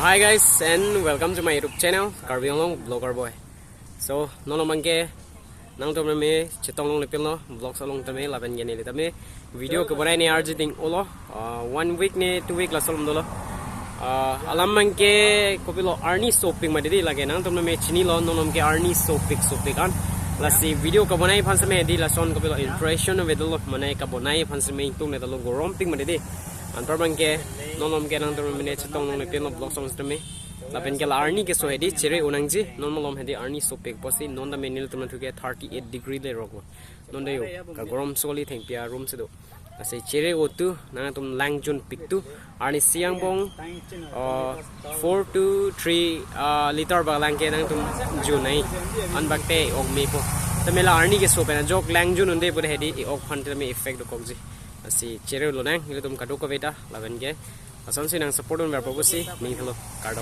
Hi guys and welcome to my YouTube channel Karbi Long Vlogger Boy. So nono mangke nang to me chitong long lepil no vlog sa long tame laban gani le tame video ko banai ni arjiting ulo 1 week ne 2 week la solom dolo alam mangke kopilo arni shopping madidi lage nang to me chini lo nono mangke arni shopping an lasi video ko banai phansa me di la son kopilo impression vedolo manai ka banai phansa me tung ne dolo goromping madidi antar mangke nonom ke nang to me chitong long lepil no vlog songs tame lapen ke arni ke so hedi chere unangji normalom hedi arni sopek posi nonda menil tumna thuke 38 degree le rogo nonda yo ka gorom soli thengpia room se do ase chere otu na tum langjun piktu arni siang bong 4 to 3 liter ba lang ke nang tum junai anbakte og me po tamela arni ke so pena jok langjun unde pore hedi ok phantel me effect do kokji ase chere lo nang ile tum kadu ko beta lapen ke asan sinang support on ver posi ni hello card